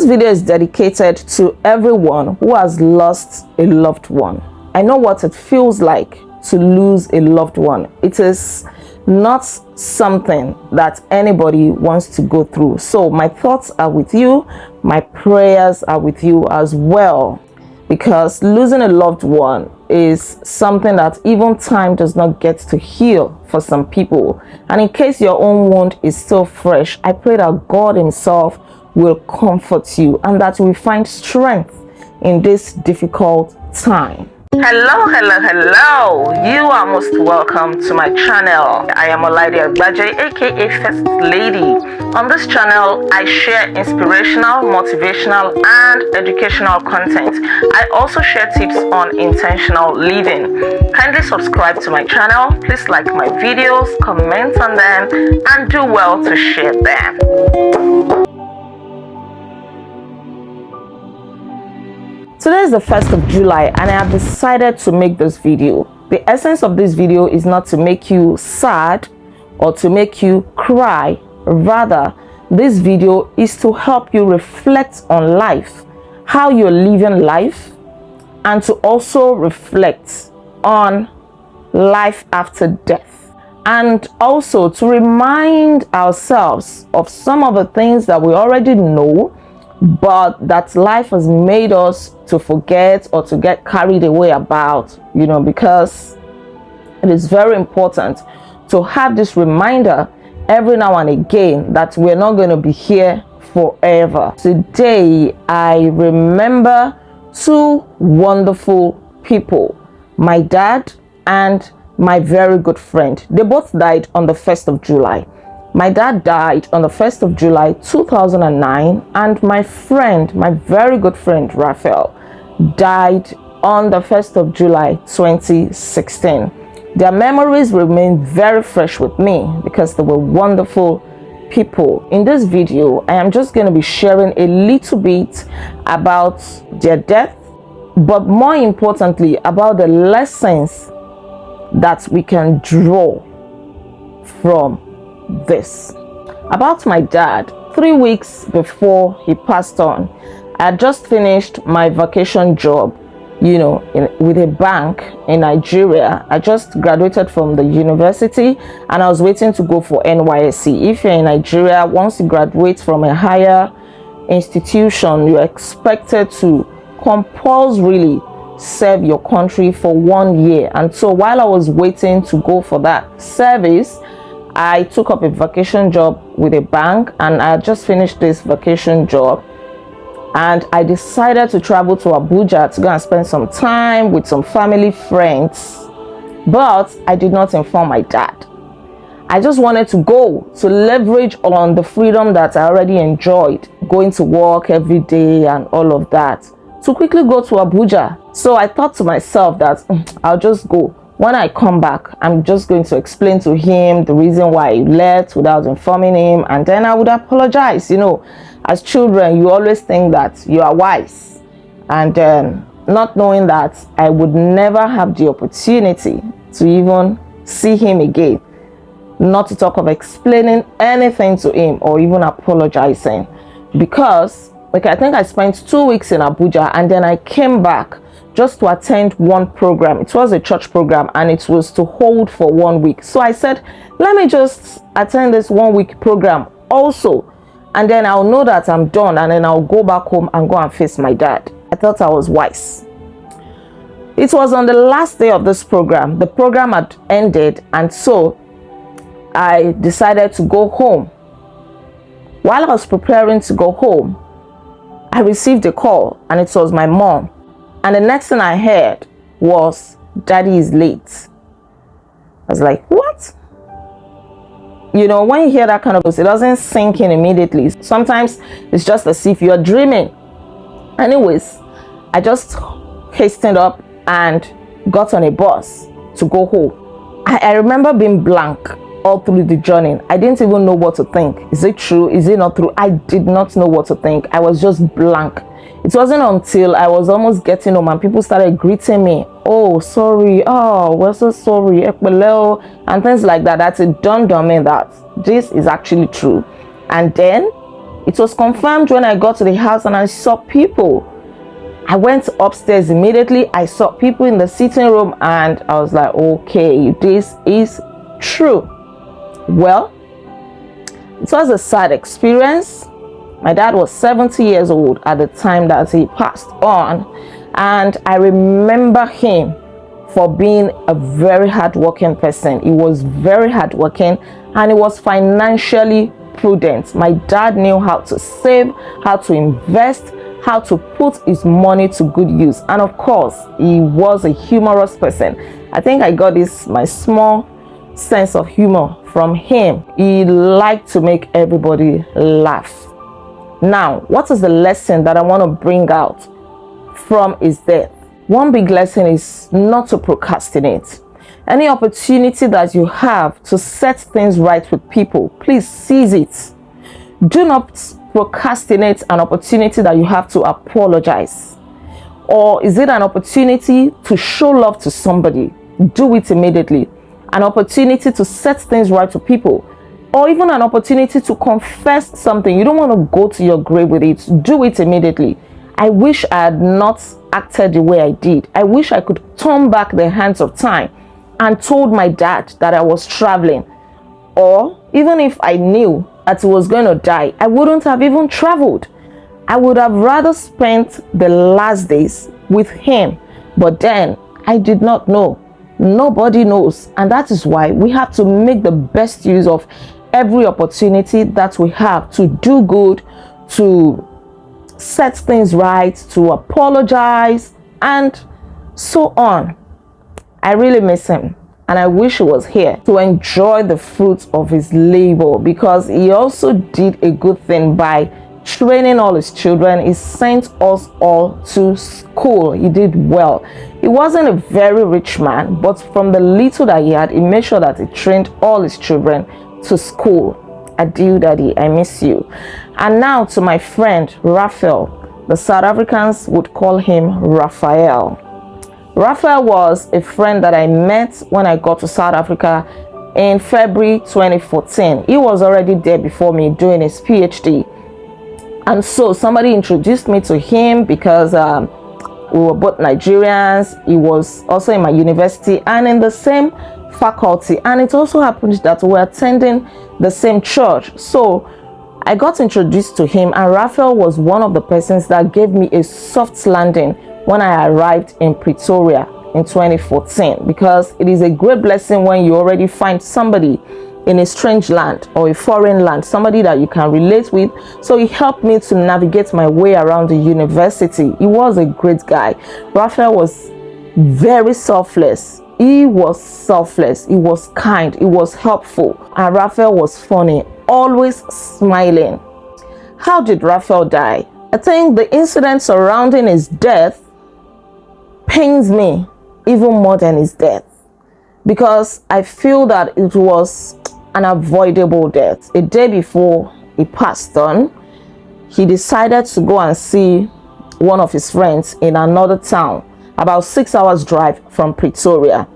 This video is dedicated to everyone who has lost a loved one. I know what it feels like to lose a loved one. It is not something that anybody wants to go through. So my thoughts are with you, my prayers are with you as well, because losing a loved one is something that even time does not get to heal for some people. And in case your own wound is still fresh, I pray that God himself will comfort you and that you will find strength in this difficult time. Hello, you are most welcome to my channel. I am Olaide Agbaje, aka First Lady. On this channel I share inspirational, motivational and educational content. I also share tips on intentional living. Kindly subscribe to my channel, please like my videos, comment on them and do well to share them. Today is the 1st of July and I have decided to make this video. The essence of this video is not to make you sad or to make you cry. Rather, this video is to help you reflect on life, how you're living life, and to also reflect on life after death. And also to remind ourselves of some of the things that we already know, but that life has made us to forget or to get carried away about, because it is very important to have this reminder every now and again that we're not going to be here forever. Today, I remember two wonderful people, my dad and my very good friend. They both died on the 1st of July. My dad died on the 1st of July 2009 and my friend, my very good friend Raphael, died on the 1st of July 2016. Their memories remain very fresh with me because they were wonderful people. In this video, I am just going to be sharing a little bit about their death, but more importantly about the lessons that we can draw from this. About my dad, 3 weeks before he passed on, I had just finished my vacation job, with a bank in Nigeria. I just graduated from the university and I was waiting to go for NYSC. If you're in Nigeria, once you graduate from a higher institution, you're expected to compulsorily serve your country for 1 year. And so while I was waiting to go for that service, I took up a vacation job with a bank and I just finished this vacation job and I decided to travel to Abuja to go and spend some time with some family friends. But I did not inform my dad. I just wanted to go to leverage on the freedom that I already enjoyed, going to work every day and all of that, to quickly go to Abuja. So I thought to myself that I'll just go. When I come back, I'm just going to explain to him the reason why he left without informing him, and then I would apologize. As children, you always think that you are wise, and not knowing that I would never have the opportunity to even see him again, not to talk of explaining anything to him or even apologizing, because I think I spent 2 weeks in Abuja and then I came back just to attend one program. It was a church program and it was to hold for 1 week. So I said, let me just attend this 1 week program also, and then I'll know that I'm done and then I'll go back home and go and face my dad. I thought I was wise. It was on the last day of this program. The program had ended and so I decided to go home. While I was preparing to go home, I received a call and it was my mom. And the next thing I heard was, "Daddy is late." I was like, what? When you hear that kind of news, it doesn't sink in immediately. Sometimes it's just as if you're dreaming. Anyways, I just hastened up and got on a bus to go home. I remember being blank all through the journey. I didn't even know what to think. Is it true? Is it not true? I did not know what to think. I was just blank. It wasn't until I was almost getting home and people started greeting me. "Oh, sorry. Oh, we're so sorry. Ekpele," and things like that. That it dawned on me that this is actually true. And then It was confirmed when I got to the house and I saw people. I went upstairs immediately. I saw people in the sitting room and I was like, okay, this is true. Well, it was a sad experience. My dad was 70 years old at the time that he passed on, and I remember him for being a very hardworking person. He was very hardworking and he was financially prudent. My dad knew how to save, how to invest, how to put his money to good use, and of course he was a humorous person. I think I got my small sense of humor from him. He liked to make everybody laugh. Now, what is the lesson that I want to bring out from his death? One big lesson is not to procrastinate. Any opportunity that you have to set things right with people, please seize it. Do not procrastinate an opportunity that you have to apologize. Or is it an opportunity to show love to somebody? Do it immediately. An opportunity to set things right with people, or even an opportunity to confess something. You don't want to go to your grave with it. Do it immediately. I wish I had not acted the way I did. I wish I could turn back the hands of time and told my dad that I was traveling. Or even if I knew that he was going to die, I wouldn't have even traveled. I would have rather spent the last days with him. But then I did not know. Nobody knows. And that is why we have to make the best use of every opportunity that we have to do good, to set things right, to apologize, and so on. I really miss him, and I wish he was here to enjoy the fruits of his labor, because he also did a good thing by training all his children. He sent us all to school. He did well. He wasn't a very rich man, but from the little that he had, he made sure that he trained all his children to school. Adieu, Daddy, I miss you. And now to my friend Raphael. The South Africans would call him Raphael. Raphael was a friend that I met when I got to South Africa in February 2014. He was already there before me doing his PhD. And so somebody introduced me to him because we were both Nigerians. He was also in my university and in the same faculty. And it also happened that we were attending the same church. So I got introduced to him, and Raphael was one of the persons that gave me a soft landing when I arrived in Pretoria in 2014, because it is a great blessing when you already find somebody in a strange land or a foreign land, somebody that you can relate with. So he helped me to navigate my way around the university. He was a great guy. Raphael was very selfless. He was selfless. He was kind. He was helpful. And Raphael was funny, always smiling. How did Raphael die? I think the incident surrounding his death pains me even more than his death, because I feel that it was an avoidable death. A day before he passed on, he decided to go and see one of his friends in another town, about 6 hours drive from Pretoria,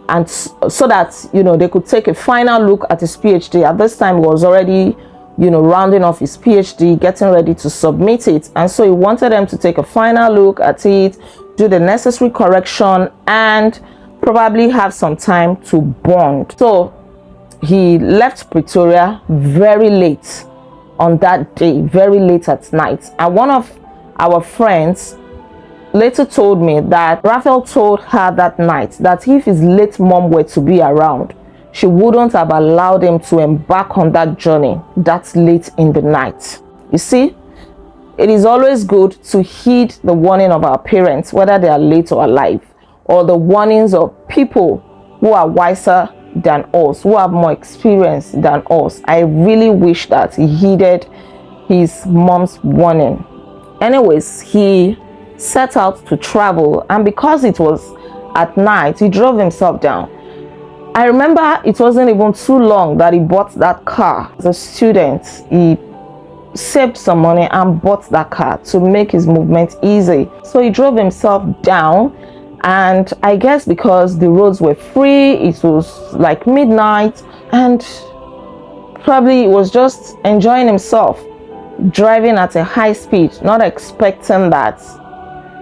and so that they could take a final look at his PhD. At this time he was already rounding off his PhD, getting ready to submit it, and so he wanted them to take a final look at it, do the necessary correction, and probably have some time to bond. So he left Pretoria very late on that day, very late at night. And one of our friends later told me that Raphael told her that night that if his late mom were to be around, she wouldn't have allowed him to embark on that journey that late in the night. You see, it is always good to heed the warning of our parents, whether they are late or alive, or the warnings of people who are wiser than us, who have more experience than us. I really wish that he heeded his mom's warning. Anyways, he set out to travel, and because it was at night, he drove himself down. I remember it wasn't even too long that he bought that car. As a student, he saved some money and bought that car to make his movement easy. So he drove himself down, and I guess because the roads were free, it was like midnight, and probably he was just enjoying himself. driving at a high speed, not expecting that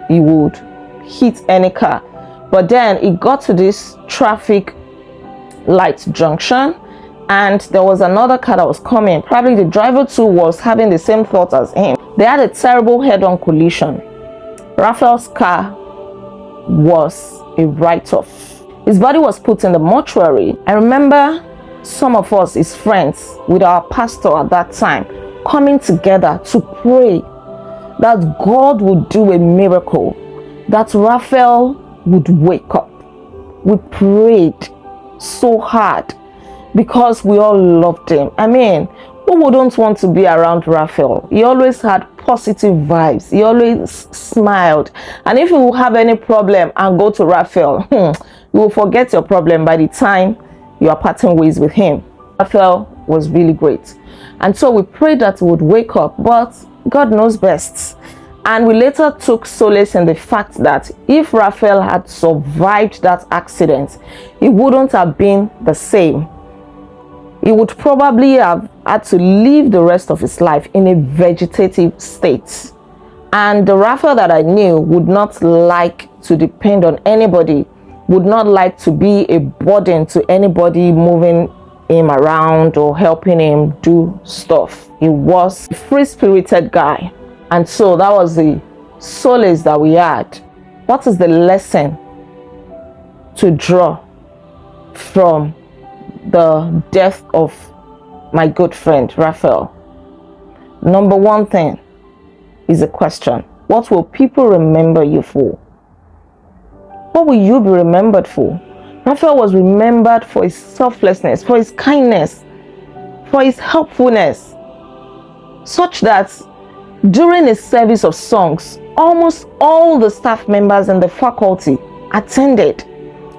he would hit any car. But then it got to this traffic light junction, and there was another car that was coming. Probably the driver too was having the same thought as him. They had a terrible head-on collision. Raphael's car was a write-off. His body was put in the mortuary. I remember some of us, his friends, with our pastor at that time, coming together to pray that God would do a miracle, that Raphael would wake up. We prayed so hard because we all loved him. I mean, who wouldn't want to be around Raphael? He always had positive vibes. He always smiled. And if you have any problem and go to Raphael, you will forget your problem by the time you are parting ways with him. Raphael was really great. And so we prayed that he would wake up, but God knows best. And we later took solace in the fact that if Raphael had survived that accident, he wouldn't have been the same. He would probably have had to live the rest of his life in a vegetative state. And the Raphael that I knew would not like to depend on anybody, would not like to be a burden to anybody moving him around or helping him do stuff. He was a free-spirited guy. And so that was the solace that we had. What is the lesson to draw from the death of my good friend Raphael? Number one thing is a question. What will people remember you for? What will you be remembered for? Raphael was remembered for his selflessness, for his kindness, for his helpfulness, such that during a service of songs, almost all the staff members in the faculty attended.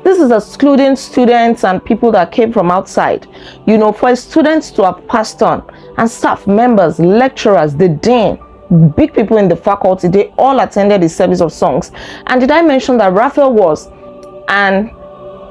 This is excluding students and people that came from outside. You know, for students to have passed on, and staff members, lecturers, the dean, big people in the faculty, they all attended the service of songs. And did I mention that Raphael was an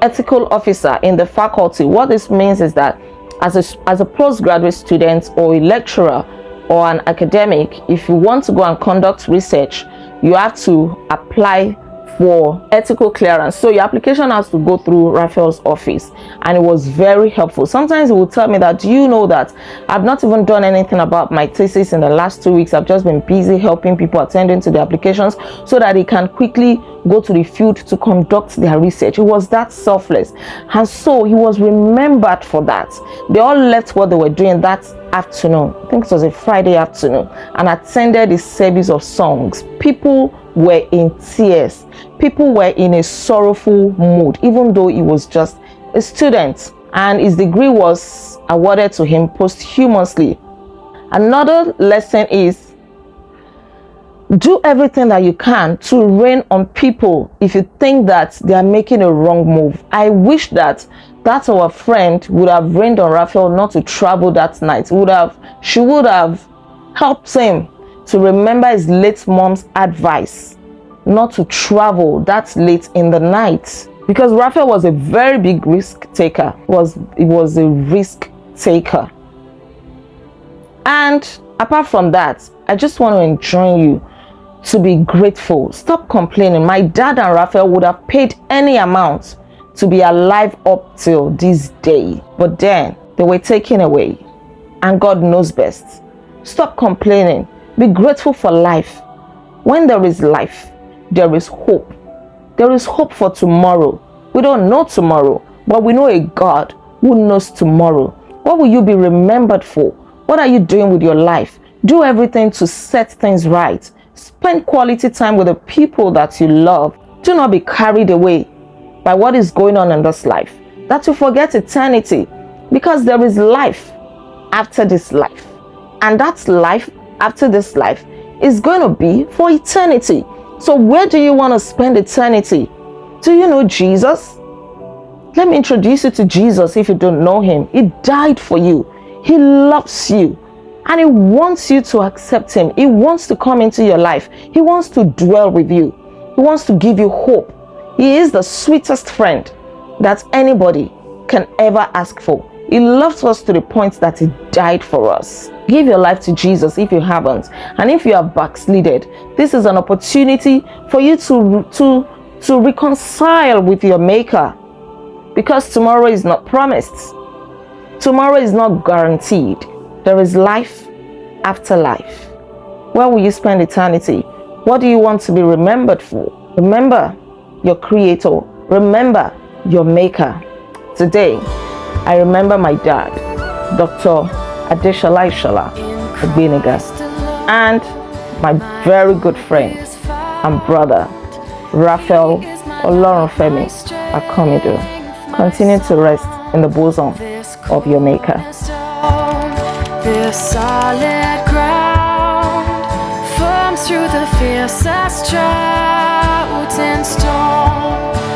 ethical officer in the faculty? What this means is that as a postgraduate student or a lecturer or an academic, if you want to go and conduct research, you have to apply for ethical clearance. So your application has to go through Raphael's office, and it was very helpful. Sometimes he would tell me that, do you know that I've not even done anything about my thesis in the last 2 weeks. I've just been busy helping people attending to the applications so that they can quickly go to the field to conduct their research. He was that selfless, and so he was remembered for that. They all left what they were doing that afternoon, I think it was a Friday afternoon, and attended a service of songs. People were in tears. People were in a sorrowful mood, even though he was just a student, and his degree was awarded to him posthumously. Another lesson is, do everything that you can to rain on people if you think that they are making a wrong move. I wish that our friend would have rained on Raphael not to travel that night. She would have helped him to remember his late mom's advice not to travel that late in the night, because Raphael was a very big risk taker. He was a risk taker. And apart from that, I just want to enjoin you to be grateful. Stop complaining. My dad and Raphael would have paid any amount to be alive up till this day, but then they were taken away, and God knows best. Stop complaining. Be grateful for life. When there is life, there is hope. There is hope for tomorrow. We don't know tomorrow, but we know a God who knows tomorrow. What will you be remembered for? What are you doing with your life? Do everything to set things right. Spend quality time with the people that you love. Do not be carried away by what is going on in this life, that you forget eternity, because there is life after this life, and that life after this life is going to be for eternity. So where do you want to spend eternity? Do you know Jesus? Let me introduce you to Jesus if you don't know him. He died for you. He loves you, and he wants you to accept him. He wants to come into your life. He wants to dwell with you. He wants to give you hope. He is the sweetest friend that anybody can ever ask for. He loves us to the point that he died for us. Give your life to Jesus if you haven't. And if you have backslided, this is an opportunity for you to reconcile with your Maker. Because tomorrow is not promised. Tomorrow is not guaranteed. There is life after life. Where will you spend eternity? What do you want to be remembered for? Remember your Creator. Remember your Maker. Today, I remember my dad, Dr. Adeshola Ishola Ogbeniga, and my very good friend and brother, Raphael Olorunfemi Akomido. Continue to rest in the bosom of your Maker. This solid ground forms through the fiercest drought and storm.